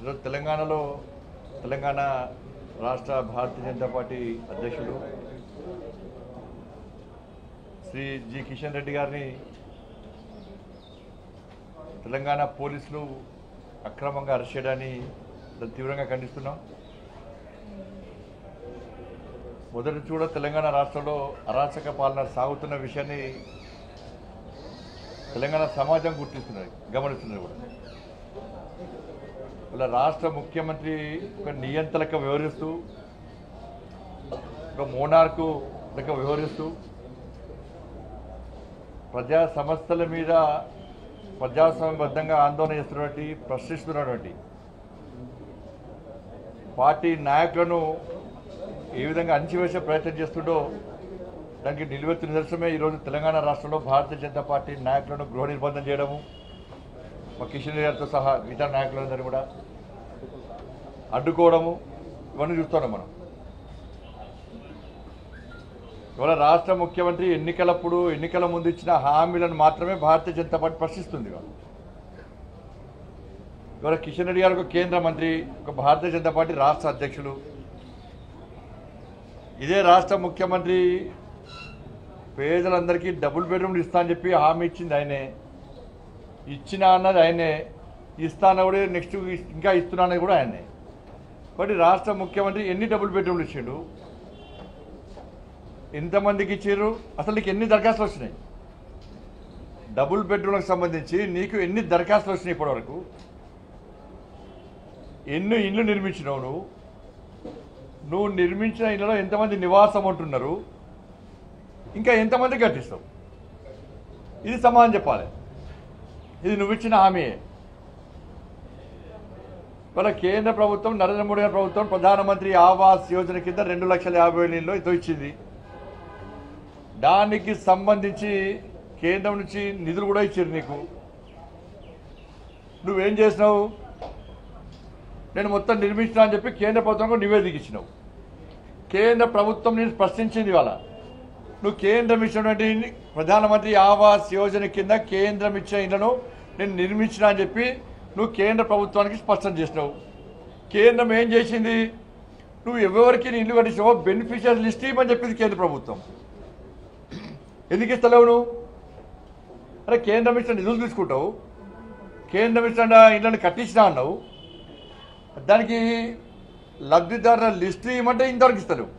ఈరోజు తెలంగాణ రాష్ట్ర భారతీయ జనతా పార్టీ అధ్యక్షుడు శ్రీ జి కిషన్ రెడ్డి గారిని తెలంగాణ పోలీసులు అక్రమంగా అరెస్ట్ చేయడాన్ని తీవ్రంగా ఖండిస్తున్నాం. మొదటి చూడ తెలంగాణ రాష్ట్రంలో అరాచక పాలన సాగుతున్న విషయాన్ని తెలంగాణ సమాజం గమనిస్తున్నది కూడా. ఇలా రాష్ట్ర ముఖ్యమంత్రి ఒక నియంత్రణగా వ్యవహరిస్తూ, ఒక మోనార్కు లెక్క వ్యవహరిస్తూ ప్రజా సమస్యల మీద ప్రజాస్వామ్యబద్ధంగా ఆందోళన చేస్తున్నటువంటి, ప్రశ్నిస్తున్నటువంటి పార్టీ నాయకులను ఏ విధంగా అణచివేసే ప్రయత్నం చేస్తుండో దానికి నిలువెత్తు నిదర్శనమే ఈరోజు తెలంగాణ రాష్ట్రంలో భారతీయ జనతా పార్టీ నాయకులను గృహ నిర్బంధం చేయడము, మా కిషన్ రెడ్డి గారితో సహా మిగతా నాయకులందరూ కూడా అడ్డుకోవడము, ఇవన్నీ చూస్తున్నాం మనం. ఇవాళ రాష్ట్ర ముఖ్యమంత్రి ఎన్నికల ముందు ఇచ్చిన హామీలను మాత్రమే భారతీయ జనతా పార్టీ ప్రశ్నిస్తుంది. ఇవాళ కిషన్ రెడ్డి గారు ఒక కేంద్ర మంత్రి, ఒక భారతీయ జనతా పార్టీ రాష్ట్ర అధ్యక్షులు. ఇదే రాష్ట్ర ముఖ్యమంత్రి పేదలందరికీ డబుల్ బెడ్రూమ్లు ఇస్తా అని చెప్పి హామీ ఇచ్చింది ఆయనే, ఇచ్చినా అన్నది ఆయనే, ఇస్తాన కూడా నెక్స్ట్ ఇంకా ఇస్తున్నా అన్నది కూడా ఆయనే. కాబట్టి రాష్ట్ర ముఖ్యమంత్రి ఎన్ని డబుల్ బెడ్రూమ్లు ఇచ్చిండు, ఎంతమందికి ఇచ్చారు, అసలు నీకు ఎన్ని దరఖాస్తులు వచ్చినాయి, డబుల్ బెడ్రూమ్లకు సంబంధించి నీకు ఎన్ని దరఖాస్తులు వచ్చినాయి ఇప్పటివరకు, ఎన్ని ఇళ్ళు నిర్మించినావు, నువ్వు నిర్మించిన ఇళ్లలో ఎంతమంది నివాసం ఉంటున్నారు, ఇంకా ఎంతమంది కట్టిస్తావు, ఇది సమాధానం చెప్పాలి. ఇది నువ్వు ఇచ్చిన హామీ. ఇవాళ కేంద్ర ప్రభుత్వం, నరేంద్ర మోడీ గారి ప్రభుత్వం ప్రధానమంత్రి ఆవాస్ యోజన కింద 2,50,000 ఇళ్ళు ఇదో ఇచ్చింది. దానికి సంబంధించి కేంద్రం నుంచి నిధులు కూడా ఇచ్చారు నీకు. నువ్వేం చేసినావు, నేను మొత్తం నిర్మించినా అని చెప్పి కేంద్ర ప్రభుత్వం నివేదిక ఇచ్చినావు. కేంద్ర ప్రభుత్వం నేను ప్రశ్నించింది. ఇవాళ నువ్వు కేంద్రం ఇచ్చినటువంటి ప్రధానమంత్రి ఆవాస్ యోజన కింద కేంద్రం ఇచ్చిన ఇళ్లను నేను నిర్మించినా అని చెప్పి నువ్వు కేంద్ర ప్రభుత్వానికి స్పష్టం చేసినావు. కేంద్రం ఏం చేసింది, నువ్వు ఎవరికి ఇల్లు కట్టించావో బెనిఫిషియరీ లిస్ట్ ఇవ్వమని చెప్పింది కేంద్ర ప్రభుత్వం. ఎందుకు ఇస్తలేవు నువ్వు? అరే కేంద్రం ఇచ్చిన నిధులు తీసుకుంటావు, కేంద్రం ఇచ్చిన ఇళ్లను కట్టించినా అన్నావు, దానికి లబ్ధిదారుల లిస్టు ఇవ్వమంటే ఇంతవరకు ఇస్తలేవు.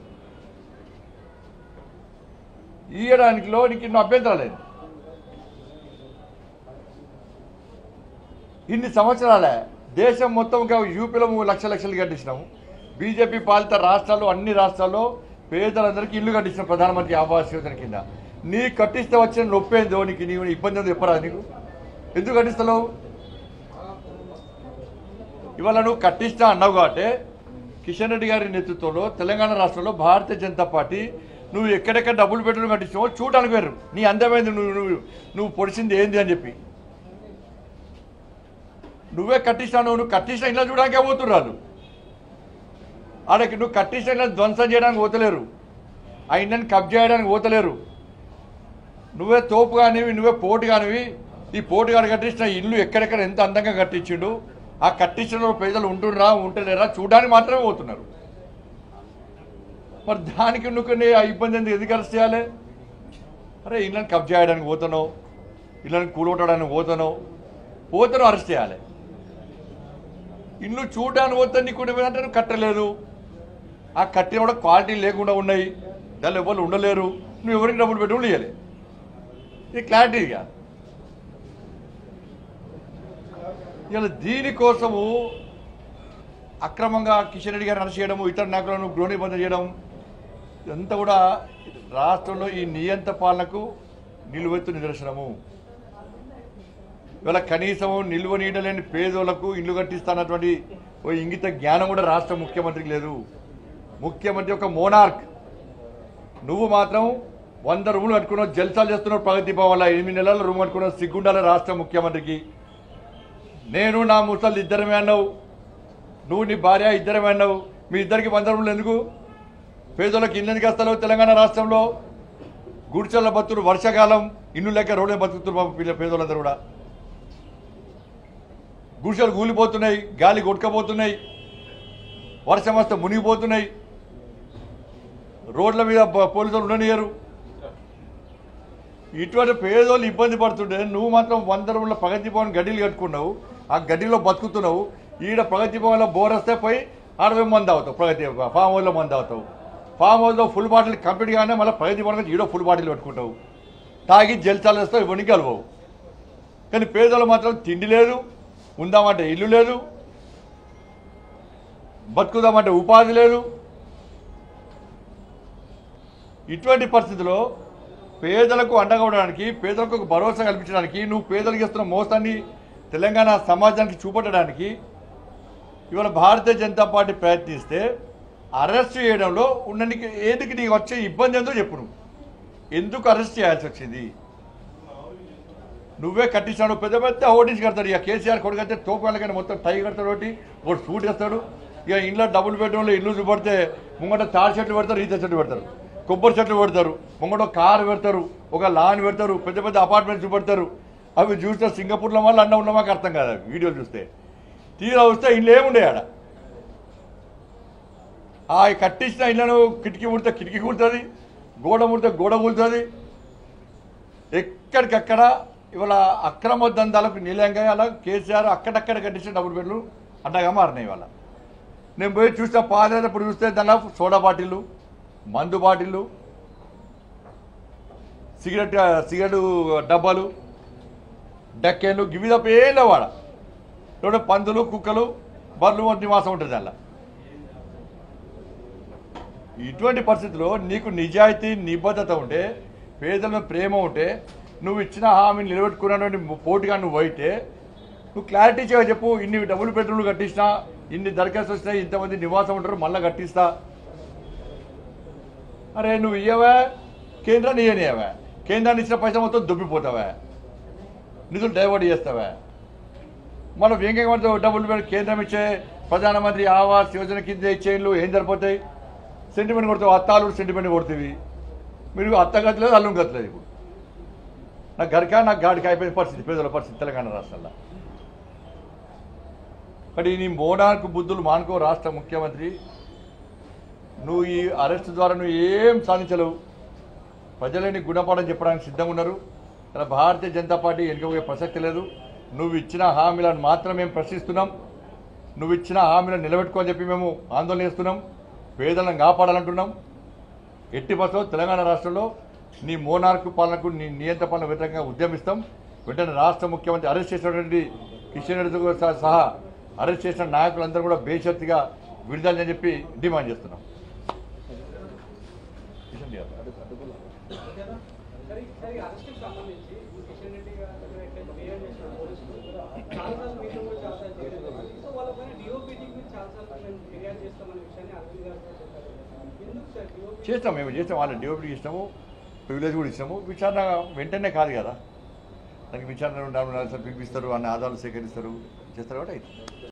ఇవ్వడానికిలో నీకు ఇన్ని అభ్యంతరాలు లేదు. ఇన్ని సంవత్సరాలే దేశం మొత్తం యూపీలో 3 లక్షలు కట్టించినాము. బీజేపీ పాలిత రాష్ట్రాలు, అన్ని రాష్ట్రాల్లో పేదలందరికీ ఇల్లు కట్టించిన ప్రధానమంత్రి ఆవాస్ యోజన కింద. నీ కట్టిస్తే వచ్చిన నొప్పేందో, నీకు నీవు ఇబ్బంది ఉందో చెప్పరా నీకు? ఎందుకు కట్టిస్తలేవు? ఇవాళ నువ్వు కట్టిస్తా అన్నావు కాబట్టి కిషన్ రెడ్డి గారి నేతృత్వంలో తెలంగాణ రాష్ట్రంలో భారతీయ జనతా పార్టీ నువ్వు ఎక్కడెక్కడ డబుల్ బెడ్రూమ్ కట్టించావో చూడడానికి వేరు. నీ అందమైంది నువ్వు పొడిచింది ఏంది అని చెప్పి నువ్వే కట్టిస్తాను. నువ్వు కట్టించిన ఇళ్ళని చూడడానికే పోతున్నారు. ఆడకి నువ్వు కట్టించిన ఇళ్ళని ధ్వంసం చేయడానికి పోతలేరు, ఆ ఇళ్ళని కబ్జా చేయడానికి పోతలేరు. నువ్వే తోపు కానివి, నువ్వే పోటు కానివి. ఈ పోటుగాడు కట్టించిన ఇల్లు ఎక్కడెక్కడ ఎంత అందంగా కట్టించిండు, ఆ కట్టించిన పేదలు ఉంటున్నారా ఉంటలేరా చూడడానికి మాత్రమే పోతున్నారు. మరి దానికి నువ్వు ఆ ఇబ్బంది ఎందుకు అరెస్ట్ చేయాలి? అరే ఇళ్ళని కబ్జా చేయడానికి పోతున్నావు, ఇళ్ళని కూలగొట్టడానికి పోతాను అరెస్ట్ చేయాలి. ఇల్లు చూడడానికి పోతే నీకు అంటే నువ్వు కట్టలేదు, ఆ కట్టిన కూడా క్వాలిటీ లేకుండా ఉన్నాయి, దానిలో ఎవరు ఉండలేరు, నువ్వు ఎవరికి డబ్బులు పెట్టుకుని ఇవ్వాలి. ఇది క్లారిటీగా. ఇలా దీనికోసము అక్రమంగా కిషన్ రెడ్డి గారిని అరెస్ట్ చేయడము, ఇతర నాయకులను గృహ నిర్బంధం చేయడం, ఇదంతా కూడా రాష్ట్రంలో ఈ నియంత పాలనకు నిలువెత్తు నిదర్శనము. ఇవాళ కనీసము నిల్వ నీడలేని పేదోళ్లకు ఇల్లు కట్టిస్తానటువంటి ఓ ఇంగిత జ్ఞానం కూడా రాష్ట్ర ముఖ్యమంత్రికి లేదు. ముఖ్యమంత్రి ఒక మోనార్క్. నువ్వు మాత్రం 100 రూములు కట్టుకున్నావు, జల్సాలు చేస్తున్నావు. ప్రగతి భవన్లో 8 నెలల రూమ్ కట్టుకున్నావు. సిగ్గుండాలి రాష్ట్ర ముఖ్యమంత్రికి. నేను నా ముసలు ఇద్దరమే అన్నావు, నువ్వు నీ భార్య ఇద్దరమే అన్నావు. మీ ఇద్దరికి 100 రూములు ఎందుకు? పేదోళ్ళకి ఇల్లు ఎందుకు వస్తావు? తెలంగాణ రాష్ట్రంలో గుడిచల్ల బతులు వర్షాకాలం ఇల్లు లేక రోడ్డు బతుకుతున్నారు పేదోళ్ళందరూ కూడా. గుడిసెలు కూలిపోతున్నాయి, గాలి కొట్టుకపోతున్నాయి, వర్షం వస్తే మునిగిపోతున్నాయి, రోడ్ల మీద పోలీసులు ఉండనియరు. ఇటువంటి పేదోళ్ళు ఇబ్బంది పడుతుంటే నువ్వు మాత్రం 100 రూపాయల ప్రగతి భవన్ గడ్డీలు కట్టుకున్నావు, ఆ గడ్డీలో బతుకుతున్నావు. ఈడ ప్రగతి భవన్లో బోర్ వస్తే పోయి 60 మంది అవుతావు, ప్రగతి ఫామ్ హౌస్లో మంది అవుతావు. ఫామ్ హౌస్లో ఫుల్ బాటిల్ కంప్లీట్ గానే మళ్ళీ ప్రగతి భవన్ ఈడో ఫుల్ బాటిల్ పెట్టుకుంటావు, తాగి జల్చాలు వేస్తావు, ఇవన్నీ కలవవు. కానీ పేదలు మాత్రం తిండి లేదు, ఉందామంటే ఇల్లు లేదు, బతుకుదామంటే ఉపాధి లేదు. ఇటువంటి పరిస్థితిలో పేదలకు అండగా ఉండడానికి, పేదలకు ఒక భరోసా కల్పించడానికి, నువ్వు పేదలకు ఇస్తున్న మోసాన్ని తెలంగాణ సమాజానికి చూపెట్టడానికి ఇవాళ భారతీయ జనతా పార్టీ ప్రయత్నిస్తే అరెస్ట్ చేయడంలో ఉండడానికి ఏదికి నీకు వచ్చే ఇబ్బంది ఏందో చెప్పు. నువ్వు ఎందుకు అరెస్ట్ చేయాల్సి వచ్చింది? నువ్వే కట్టించాడు, పెద్ద పెద్ద హోర్డింగ్స్ కడతాడు. ఇక కేసీఆర్ కొడుకు అయితే తోపు వాళ్ళకైనా మొత్తం టై కడతాడు, ఒకటి ఒకటి సూట్ వేస్తాడు. ఇక ఇంట్లో డబుల్ బెడ్రూమ్లో ఇల్లు చూపడితే ముంగట తాడి చెట్లు పెడతారు, ఈత చెట్లు పెడతారు, కొబ్బరి చెట్లు పెడతారు, ముంగట కారు పెడతారు, ఒక లాన్ పెడతారు, పెద్ద పెద్ద అపార్ట్మెంట్స్ చూపెడతారు. అవి చూస్తే సింగపూర్లో వాళ్ళు అన్న ఉన్న మాకు అర్థం కాదు. వీడియోలు చూస్తే తీరా వస్తే ఇల్లు ఏముండే ఆడ. ఆ కట్టించిన ఇళ్ళను కిటికీ ముడితే కిటికీ కూడుతుంది, గోడ ముడితే గోడ కూలుతుంది. ఎక్కడికక్కడ ఇవాళ అక్రమ దందాలకు నిలయంగా అలా కేసీఆర్ అక్కడక్కడ కట్టించిన డబుల్ బెడ్లు అడ్డగా మారినాయి. ఇవాళ నేను పోయి చూస్తే పాదప్పుడు చూస్తే దానిలో సోడా బాటిళ్ళు, మందు బాటిళ్ళు, సిగరెట్ డబ్బాలు, డక్కేలు, గివి తప్ప ఏం లేవాడ. చూడ పందులు, కుక్కలు, బర్రెలు నివాసం ఉంటుంది అలా. ఇటువంటి పరిస్థితుల్లో నీకు నిజాయితీ, నిబద్ధత ఉంటే, పేదల ప్రేమ ఉంటే, నువ్వు ఇచ్చిన హామీని నిలబెట్టుకున్నటువంటి పోటీగా నువ్వు అయితే నువ్వు క్లారిటీ చెప్పు. ఇన్ని డబుల్ బెడ్రూమ్లు కట్టిస్తా, ఇన్ని దరఖాస్తు వస్తాయి, ఇంతమంది నివాసం ఉంటారు, మళ్ళీ కట్టిస్తా. అరే నువ్వు ఇయ్యవా? కేంద్రాన్ని ఇయ్యనియవా? కేంద్రాన్ని ఇచ్చిన పైసా మొత్తం దొబ్బిపోతావా? నిధులు డైవర్ట్ చేస్తావా? మనం వ్యంగ్యంగా డబ్బులు పెట్టి కేంద్రం ఇచ్చే ప్రధానమంత్రి ఆవాస్ యోజన కింద ఇచ్చే ఇల్లు ఏం సరిపోతాయి? సెంటిమెంట్ కొడతావు, అత్తాలు సెంటిమెంట్ కొడుతుంది. మీరు అత్త గతలేదు, అల్లు గతలేదు. ఇప్పుడు నాకు గరికా నాకు గాడికి అయిపోయిన పరిస్థితి, పేదల పరిస్థితి తెలంగాణ రాష్ట్రంలో. కానీ నీ మోనార్కు బుద్ధులు మానుకో రాష్ట్ర ముఖ్యమంత్రి. నువ్వు ఈ అరెస్ట్ ద్వారా నువ్వు ఏం సాధించలేవు. ప్రజలని గుణపాఠం చెప్పడానికి సిద్ధంగా ఉన్నారు. కానీ భారతీయ జనతా పార్టీ వెనుకపోయే ప్రసక్తి లేదు. నువ్వు ఇచ్చిన హామీలను మాత్రం మేము ప్రశ్నిస్తున్నాం. నువ్వు ఇచ్చిన హామీలను నిలబెట్టుకోని చెప్పి మేము ఆందోళన చేస్తున్నాం. పేదలను కాపాడాలంటున్నాం. ఎట్టి పరిస్థితుల్లో తెలంగాణ రాష్ట్రంలో నీ మోనార్కు పాలనకు, నీ నియంత్రణ పాలన వ్యతిరేకంగా ఉద్యమిస్తాం. వెంటనే రాష్ట్ర ముఖ్యమంత్రి అరెస్ట్ చేసినటువంటి కిషన్ రెడ్డి సహా అరెస్ట్ చేసిన నాయకులందరూ కూడా బేషరతుగా విడుదలని చెప్పి డిమాండ్ చేస్తున్నాం. చేస్తాం, మేము చేస్తాం. వాళ్ళ డిఓపీకి ఇస్తాము, ప్రివిలేజ్ కూడా ఇస్తాము. విచారణ వెంటనే కాదు కదా, దానికి విచారణ పిలిపిస్తారు, అన్ని ఆధారాలు సేకరిస్తారు, చేస్తారు కాబట్టి